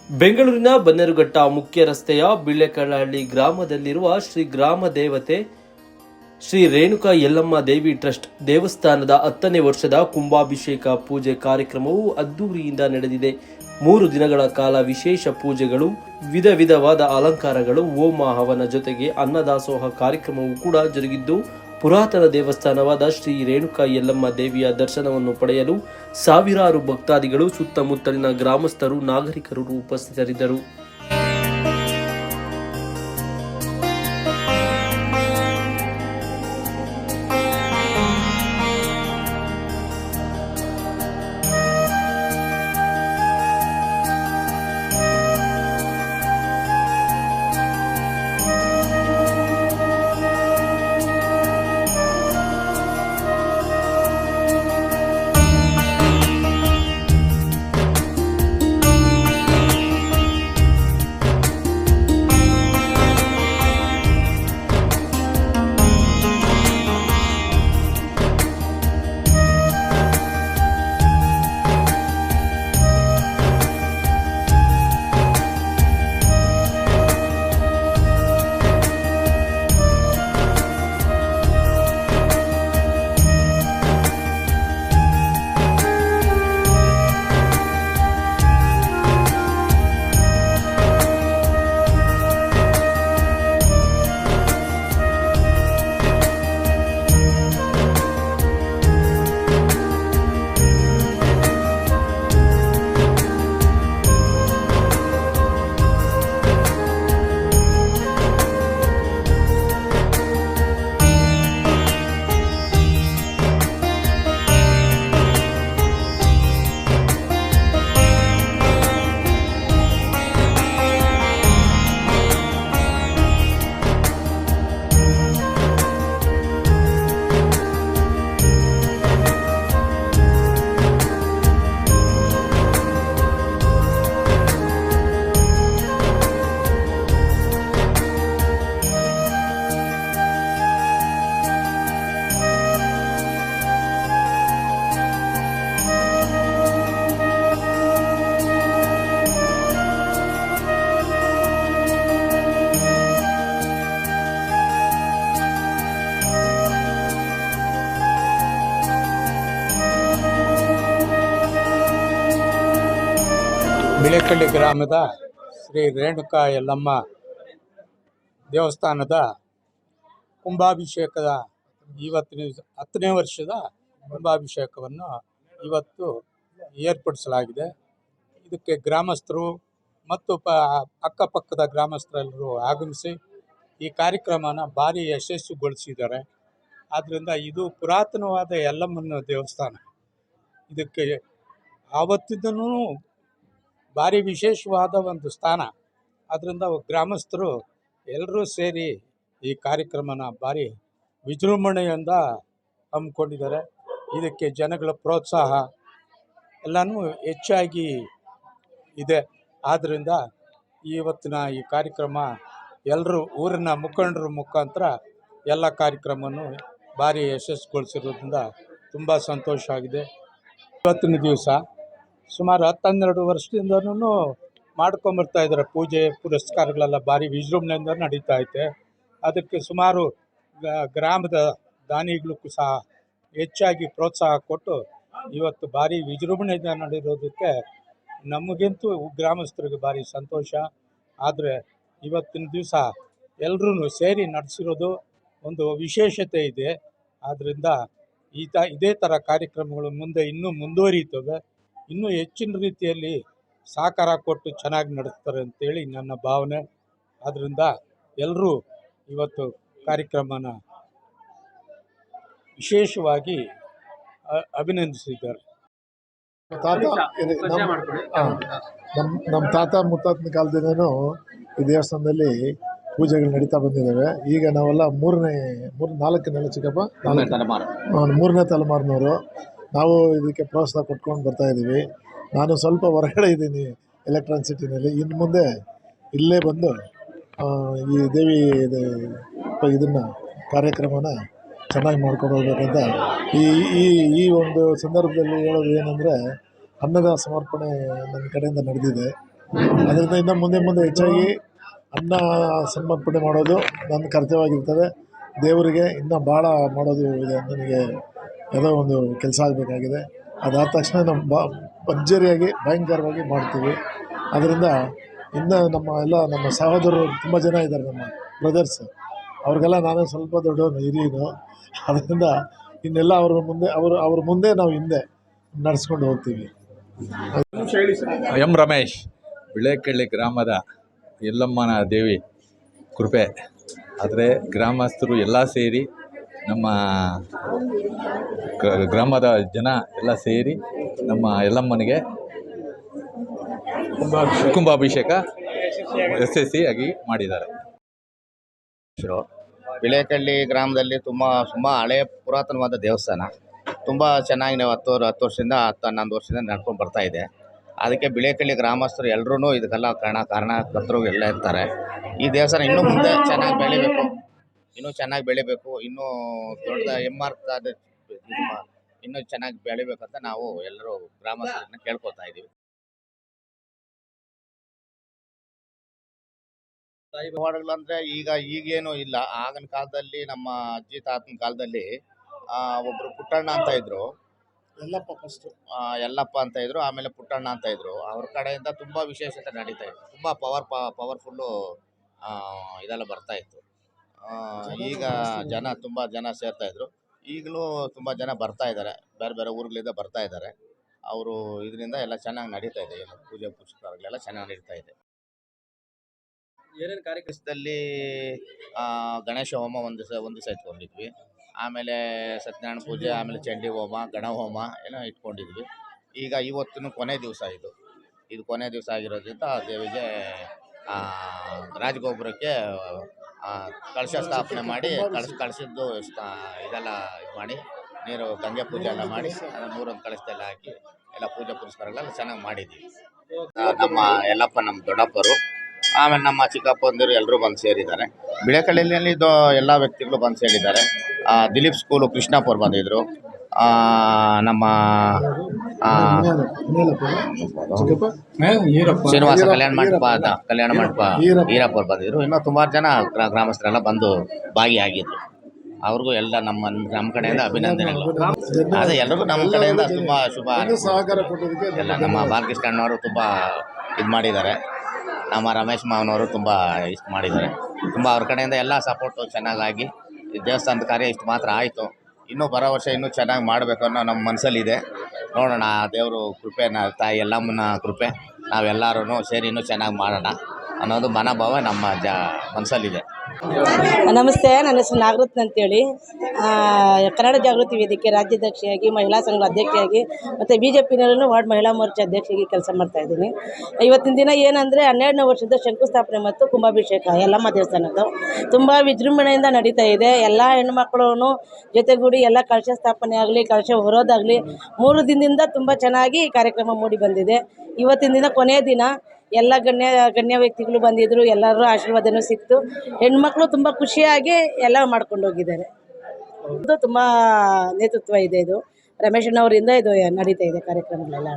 ಬೆಂಗಳೂರಿನ ಬನ್ನೇರುಘಟ್ಟ ಮುಖ್ಯ ರಸ್ತೆಯ ಬಿಳ್ಳೆಕಳ್ಳಹಳ್ಳಿ ಗ್ರಾಮದಲ್ಲಿರುವ ಶ್ರೀ ಗ್ರಾಮ ದೇವತೆ ಶ್ರೀ ರೇಣುಕಾ ಯಲ್ಲಮ್ಮ ದೇವಿ ಟ್ರಸ್ಟ್ ದೇವಸ್ಥಾನದ 10ನೇ ವರ್ಷದ ಕುಂಭಾಭಿಷೇಕ ಪೂಜೆ ಕಾರ್ಯಕ್ರಮವು ಅದ್ದೂರಿಯಿಂದ ನಡೆದಿದೆ. 3 ದಿನಗಳ ಕಾಲ ವಿಶೇಷ ಪೂಜೆಗಳು, ವಿಧವಾದ ಅಲಂಕಾರಗಳು, ಹೋಮ ಹವನ ಜೊತೆಗೆ ಅನ್ನದಾಸೋಹ ಕಾರ್ಯಕ್ರಮವೂ ಕೂಡ ಜರುಗಿದ್ದು, ಪುರಾತನ ದೇವಸ್ಥಾನವಾದ ಶ್ರೀ ರೇಣುಕಾ ಯಲ್ಲಮ್ಮ ದೇವಿಯ ದರ್ಶನವನ್ನು ಪಡೆಯಲು ಸಾವಿರಾರು ಭಕ್ತಾದಿಗಳು, ಸುತ್ತಮುತ್ತಲಿನ ಗ್ರಾಮಸ್ಥರು, ನಾಗರಿಕರು ಉಪಸ್ಥಿತರಿದ್ದರು. ಬಿಳೆಕಳ್ಳಿ ಗ್ರಾಮದ ಶ್ರೀ ರೇಣುಕಾ ಯಲ್ಲಮ್ಮ ದೇವಸ್ಥಾನದ ಕುಂಭಾಭಿಷೇಕದ ಇವತ್ತಿನ 10ನೇ ವರ್ಷದ ಕುಂಭಾಭಿಷೇಕವನ್ನು ಇವತ್ತು ಏರ್ಪಡಿಸಲಾಗಿದೆ. ಇದಕ್ಕೆ ಗ್ರಾಮಸ್ಥರು ಮತ್ತು ಅಕ್ಕಪಕ್ಕದ ಗ್ರಾಮಸ್ಥರೆಲ್ಲರೂ ಆಗಮಿಸಿ ಈ ಕಾರ್ಯಕ್ರಮನ ಭಾರಿ ಯಶಸ್ವಿಗೊಳಿಸಿದ್ದಾರೆ. ಆದ್ದರಿಂದ ಇದು ಪುರಾತನವಾದ ಯಲ್ಲಮ್ಮನ ದೇವಸ್ಥಾನ. ಇದಕ್ಕೆ ಆವತ್ತಿಂದನೂ ಭಾರಿ ವಿಶೇಷವಾದ ಒಂದು ಸ್ಥಾನ. ಅದರಿಂದ ಗ್ರಾಮಸ್ಥರು ಎಲ್ಲರೂ ಸೇರಿ ಈ ಕಾರ್ಯಕ್ರಮನ ಭಾರಿ ವಿಜೃಂಭಣೆಯಿಂದ ಹಮ್ಮಿಕೊಂಡಿದ್ದಾರೆ. ಇದಕ್ಕೆ ಜನಗಳ ಪ್ರೋತ್ಸಾಹ ಎಲ್ಲನೂ ಹೆಚ್ಚಾಗಿ ಇದೆ. ಆದ್ದರಿಂದ ಇವತ್ತಿನ ಈ ಕಾರ್ಯಕ್ರಮ ಎಲ್ಲರೂ ಊರಿನ ಮುಖಂಡರ ಮುಖಾಂತರ ಎಲ್ಲ ಕಾರ್ಯಕ್ರಮವನ್ನು ಭಾರಿ ಯಶಸ್ವಿಗೊಳಿಸಿರೋದ್ರಿಂದ ತುಂಬ ಸಂತೋಷ ಆಗಿದೆ. ಇವತ್ತಿನ ದಿವಸ ಸುಮಾರು 10-12 ವರ್ಷದಿಂದನೂ ಮಾಡ್ಕೊಂಬರ್ತಾ ಇದ್ದಾರೆ. ಪೂಜೆ ಪುರಸ್ಕಾರಗಳೆಲ್ಲ ಭಾರಿ ವಿಜೃಂಭಣೆಯಿಂದ ನಡೀತಾ ಐತೆ. ಅದಕ್ಕೆ ಸುಮಾರು ಗ್ರಾಮದ ದಾನಿಗಳಿಗೂ ಸಹ ಹೆಚ್ಚಾಗಿ ಪ್ರೋತ್ಸಾಹ ಕೊಟ್ಟು ಇವತ್ತು ಭಾರಿ ವಿಜೃಂಭಣೆಯಿಂದ ನಡೆಯೋದಕ್ಕೆ ನಮಗಂತೂ ಗ್ರಾಮಸ್ಥರಿಗೆ ಭಾರಿ ಸಂತೋಷ. ಆದರೆ ಇವತ್ತಿನ ದಿವಸ ಎಲ್ಲರೂ ಸೇರಿ ನಡೆಸಿರೋದು ಒಂದು ವಿಶೇಷತೆ ಇದೆ. ಆದ್ದರಿಂದ ಇದೇ ಥರ ಕಾರ್ಯಕ್ರಮಗಳು ಮುಂದೆ ಇನ್ನೂ ಮುಂದುವರಿಯುತ್ತವೆ. ಇನ್ನೂ ಹೆಚ್ಚಿನ ರೀತಿಯಲ್ಲಿ ಸಹಕಾರ ಕೊಟ್ಟು ಚೆನ್ನಾಗಿ ನಡೆಸ್ತಾರೆ ಅಂತೇಳಿ ನನ್ನ ಭಾವನೆ. ಆದ್ದರಿಂದ ಎಲ್ಲರೂ ಇವತ್ತು ಕಾರ್ಯಕ್ರಮನ ವಿಶೇಷವಾಗಿ ಅಭಿನಂದಿಸಿದ್ದಾರೆ. ನಮ್ಮ ತಾತ ಮುತ್ತಾತನ ಕಾಲದಿಂದನೂ ಈ ದೇವಸ್ಥಾನದಲ್ಲಿ ಪೂಜೆಗಳು ನಡೀತಾ ಬಂದಿದ್ದಾವೆ. ಈಗ ನಾವೆಲ್ಲ ನಾಲ್ಕನೇ ಚಿಕ್ಕಪ್ಪ 3ನೇ ತಲೆಮಾರಿನವರು. ನಾವು ಇದಕ್ಕೆ ಪ್ರೋತ್ಸಾಹ ಕೊಟ್ಕೊಂಡು ಬರ್ತಾಯಿದ್ದೀವಿ. ನಾನು ಸ್ವಲ್ಪ ಹೊರಗಡೆ ಇದ್ದೀನಿ ಎಲೆಕ್ಟ್ರಾನಿಸಿಟಿನಲ್ಲಿ. ಇನ್ನು ಮುಂದೆ ಇಲ್ಲೇ ಬಂದು ಈ ದೇವಿ ಇದನ್ನು ಕಾರ್ಯಕ್ರಮನ ಚೆನ್ನಾಗಿ ಮಾಡ್ಕೊಂಡು ಹೋಗ್ಬೇಕಂತ ಈ ಒಂದು ಸಂದರ್ಭದಲ್ಲಿ ಹೇಳೋದು ಏನಂದರೆ, ಅನ್ನದ ಸಮರ್ಪಣೆ ನನ್ನ ಕಡೆಯಿಂದ ನಡೆದಿದೆ. ಅದರಿಂದ ಇನ್ನು ಮುಂದೆ ಮುಂದೆ ಹೆಚ್ಚಾಗಿ ಅನ್ನ ಸಮರ್ಪಣೆ ಮಾಡೋದು ನನ್ನ ಕರ್ತವ್ಯವಾಗಿರ್ತದೆ. ದೇವರಿಗೆ ಇನ್ನೂ ಭಾಳ ಮಾಡೋದು ಇದೆ, ನನಗೆ ಯಾವುದೋ ಒಂದು ಕೆಲಸ ಆಗಬೇಕಾಗಿದೆ. ಅದಾದ ತಕ್ಷಣ ನಮ್ಮ ಭರ್ಜರಿಯಾಗಿ ಭಯಂಕರವಾಗಿ ಮಾಡ್ತೀವಿ. ಅದರಿಂದ ಇನ್ನು ನಮ್ಮ ಸಹೋದರರು ತುಂಬ ಜನ ಇದ್ದಾರೆ, ನಮ್ಮ ಬ್ರದರ್ಸ್, ಅವ್ರಿಗೆಲ್ಲ ನಾನೇ ಸ್ವಲ್ಪ ದೊಡ್ಡವನು, ಹಿರಿಯನು. ಅದರಿಂದ ಇನ್ನೆಲ್ಲ ಅವ್ರ ಮುಂದೆ ನಾವು ಹಿಂದೆ ನಡೆಸ್ಕೊಂಡು ಹೋಗ್ತೀವಿ. ಎಂ ರಮೇಶ್, ಬಿಳೇಕಳ್ಳಿ ಗ್ರಾಮದ ಯಲ್ಲಮ್ಮನ ದೇವಿ ಕೃಪೆ. ಆದರೆ ಗ್ರಾಮಸ್ಥರು ಎಲ್ಲ ಸೇರಿ, ನಮ್ಮ ಗ್ರಾಮದ ಜನ ಎಲ್ಲ ಸೇರಿ ನಮ್ಮ ಯಲ್ಲಮ್ಮನಿಗೆ ಕುಂಭಾಭಿಷೇಕ ಯಶಸ್ವಿಯಾಗಿ ಮಾಡಿದ್ದಾರೆ. ಬಿಳೇಕಳ್ಳಿ ಗ್ರಾಮದಲ್ಲಿ ತುಂಬ ಹಳೆಯ ಪುರಾತನವಾದ ದೇವಸ್ಥಾನ. ತುಂಬ ಚೆನ್ನಾಗಿ ನಾವು 10 ವರ್ಷದಿಂದ 11 ವರ್ಷದಿಂದ ನಡ್ಕೊಂಡು ಬರ್ತಾ ಇದೆ. ಅದಕ್ಕೆ ಬಿಳೇಕಳ್ಳಿ ಗ್ರಾಮಸ್ಥರು ಎಲ್ಲರೂ ಇದಕ್ಕೆಲ್ಲ ಕಾರಣಕರ್ತರು ಎಲ್ಲ ಇರ್ತಾರೆ. ಈ ದೇವಸ್ಥಾನ ಇನ್ನೂ ಮುಂದೆ ಚೆನ್ನಾಗಿ ಬೆಳಿಬೇಕು, ಇನ್ನೂ ದೊಡ್ಡ ಹೆಮ್ಮಾರ್ತಾದ ಇನ್ನೂ ಚೆನ್ನಾಗಿ ಬೆಳಿಬೇಕಂತ ನಾವು ಎಲ್ಲರೂ ಗ್ರಾಮಸ್ಥರನ್ನ ಕೇಳ್ಕೊತಾ ಇದ್ದೀವಿ. ಪವಾಡಗಳಂದರೆ ಈಗೇನು ಇಲ್ಲ. ಆಗಿನ ಕಾಲದಲ್ಲಿ ನಮ್ಮ ಅಜ್ಜಿ ತಾತನ ಕಾಲದಲ್ಲಿ ಒಬ್ಬರು ಪುಟ್ಟಣ್ಣ ಅಂತ ಇದ್ರು, ಯಲ್ಲಪ್ಪ ಅಂತ ಇದ್ರು, ಆಮೇಲೆ ಪುಟ್ಟಣ್ಣ ಅಂತ ಇದ್ರು. ಅವ್ರ ಕಡೆಯಿಂದ ತುಂಬ ವಿಶೇಷತೆ ನಡೀತಾ ಇತ್ತು, ತುಂಬ ಪವರ್ಫುಲ್ಲು ಇದೆಲ್ಲ ಬರ್ತಾ ಇತ್ತು. ಈಗ ತುಂಬ ಜನ ಸೇರ್ತಾ ಇದ್ರು. ಈಗಲೂ ತುಂಬ ಜನ ಬರ್ತಾ ಇದ್ದಾರೆ, ಬೇರೆ ಬೇರೆ ಊರುಗಳಿಂದ ಬರ್ತಾ ಇದ್ದಾರೆ. ಅವರು ಇದರಿಂದ ಎಲ್ಲ ಚೆನ್ನಾಗಿ ನಡೀತಾ ಇದೆ, ಪೂಜೆ ಪುರಸ್ಕಾರಗಳೆಲ್ಲ ಚೆನ್ನಾಗಿ ನಡೀತಾ ಇದೆ. ಏನೇನು ಕಾರ್ಯಕ್ರಮದಲ್ಲಿ ಗಣೇಶ ಹೋಮ ಒಂದು ದಿವಸ ಇಟ್ಕೊಂಡಿದ್ವಿ. ಆಮೇಲೆ ಸತ್ಯನಾರಾಯಣ ಪೂಜೆ, ಆಮೇಲೆ ಚಂಡಿ ಹೋಮ, ಗಣ ಹೋಮ ಏನೋ ಇಟ್ಕೊಂಡಿದ್ವಿ. ಈಗ ಇವತ್ತು ಕೊನೆ ದಿವಸ, ಇದು ಕೊನೆ ದಿವಸ ಆಗಿರೋದ್ರಿಂದ ದೇವಿಗೆ ರಾಜಗೋಪುರಕ್ಕೆ ಕಳಶ ಸ್ಥಾಪನೆ ಮಾಡಿ ಕಳಶದ್ದು ಇದೆಲ್ಲ ಇದು ಮಾಡಿ ನೀರು ಗಂಗೆ ಪೂಜೆ ಎಲ್ಲ ಮಾಡಿ ಮೂರೊಂದು ಕಳಶದೆಲ್ಲ ಹಾಕಿ ಎಲ್ಲ ಪೂಜೆ ಪುರಸ್ಕಾರಗಳೆಲ್ಲ ಚೆನ್ನಾಗಿ ಮಾಡಿದ್ದೀವಿ. ನಮ್ಮ ಯಲ್ಲಪ್ಪ ನಮ್ಮ ದೊಡ್ಡಪ್ಪರು, ಆಮೇಲೆ ನಮ್ಮ ಚಿಕ್ಕಪ್ಪಂದಿರು ಎಲ್ಲರೂ ಬಂದು ಸೇರಿದ್ದಾರೆ. ಬಿಳೇಕಳ್ಳಿಯಲ್ಲಿ ಎಲ್ಲ ವ್ಯಕ್ತಿಗಳು ಬಂದು ಸೇರಿದ್ದಾರೆ. ದಿಲೀಪ್ ಸ್ಕೂಲು ಕೃಷ್ಣಪ್ಪವ್ರು ಬಂದಿದ್ದರು. ನಮ್ಮ ಶ್ರೀನಿವಾಸ ಕಲ್ಯಾಣ ಮಂಟಪ ಈರಪ್ಪವ್ರು ಬಂದಿದ್ದರು. ಇನ್ನೂ ಸುಮಾರು ಜನ ಗ್ರಾಮಸ್ಥರೆಲ್ಲ ಬಂದು ಭಾಗಿಯಾಗಿದ್ದರು. ಅವ್ರಿಗೂ ಎಲ್ಲ ನಮ್ಮ ಕಡೆಯಿಂದ ಅಭಿನಂದನೆಗಳು. ಅದೇ ಎಲ್ಲರಿಗೂ ನಮ್ಮ ಕಡೆಯಿಂದ ತುಂಬ ಶುಭ ಎಲ್ಲ. ನಮ್ಮ ಬಾಲಕೃಷ್ಣ ಅಣ್ಣವರು ತುಂಬ ಇದು ಮಾಡಿದ್ದಾರೆ, ನಮ್ಮ ರಮೇಶ್ ಮಾವನವರು ತುಂಬ ಇಷ್ಟು ಮಾಡಿದ್ದಾರೆ. ತುಂಬ ಅವ್ರ ಕಡೆಯಿಂದ ಎಲ್ಲ ಸಪೋರ್ಟು ಚೆನ್ನಾಗಾಗಿ ಈ ದೇವಸ್ಥಾನದ ಕಾರ್ಯ ಇಷ್ಟು ಮಾತ್ರ ಆಯಿತು. ಇನ್ನೂ ಬರೋ ವರ್ಷ ಇನ್ನೂ ಚೆನ್ನಾಗಿ ಮಾಡಬೇಕು ಅನ್ನೋ ನಮ್ಮ ಮನಸ್ಸಲ್ಲಿದೆ. ನೋಡೋಣ, ದೇವರು ಕೃಪೆ, ತಾಯಿ ಯಲ್ಲಮ್ಮನ ಕೃಪೆ, ನಾವೆಲ್ಲರೂ ಸೇರಿ ಇನ್ನೂ ಚೆನ್ನಾಗಿ ಮಾಡೋಣ ಅನ್ನೋದು ಮನೋಭಾವ ನಮ್ಮ ಮನಸ್ಸಲ್ಲಿದೆ. ನಮಸ್ತೆ, ನನ್ನ ಹೆಸರು ನಾಗರತ್ನ ಅಂತೇಳಿ. ಕನ್ನಡ ಜಾಗೃತಿ ವೇದಿಕೆ ರಾಜ್ಯಾಧ್ಯಕ್ಷೆಯಾಗಿ, ಮಹಿಳಾ ಸಂಘದ ಅಧ್ಯಕ್ಷೆಯಾಗಿ ಮತ್ತು BJPನಲ್ಲೂ ವಾರ್ಡ್ ಮಹಿಳಾ ಮೋರ್ಚಾ ಅಧ್ಯಕ್ಷೆಯಾಗಿ ಕೆಲಸ ಮಾಡ್ತಾಯಿದ್ದೀನಿ. ಇವತ್ತಿನ ದಿನ ಏನಂದರೆ 12ನೇ ವರ್ಷದ ಶಂಕುಸ್ಥಾಪನೆ ಮತ್ತು ಕುಂಭಾಭಿಷೇಕ ಯಲ್ಲಮ್ಮ ದೇವಸ್ಥಾನದ್ದು ತುಂಬ ವಿಜೃಂಭಣೆಯಿಂದ ನಡೀತಾ ಇದೆ. ಎಲ್ಲ ಹೆಣ್ಣುಮಕ್ಕಳು ಜೊತೆಗೂಡಿ ಎಲ್ಲ ಕಳಶ ಸ್ಥಾಪನೆ ಆಗಲಿ, ಕಳಶ ಹೊರೋದಾಗಲಿ 3 ದಿನದಿಂದ ತುಂಬ ಚೆನ್ನಾಗಿ ಈ ಕಾರ್ಯಕ್ರಮ ಮೂಡಿ ಬಂದಿದೆ. ಇವತ್ತಿನ ದಿನ ಕೊನೆಯ ದಿನ. ಎಲ್ಲ ಗಣ್ಯ ವ್ಯಕ್ತಿಗಳು ಬಂದಿದ್ದರು, ಎಲ್ಲರೂ ಆಶೀರ್ವಾದನೂ ಸಿಕ್ತು. ಹೆಣ್ಮಕ್ಳು ತುಂಬ ಖುಷಿಯಾಗಿ ಎಲ್ಲ ಮಾಡ್ಕೊಂಡು ಹೋಗಿದ್ದಾರೆ. ಇದು ತುಂಬ ನೇತೃತ್ವ ಇದೆ. ಇದು ರಮೇಶಣ್ಣವರಿಂದ ಇದು ನಡೀತಾ ಇದೆ ಕಾರ್ಯಕ್ರಮಗಳೆಲ್ಲ.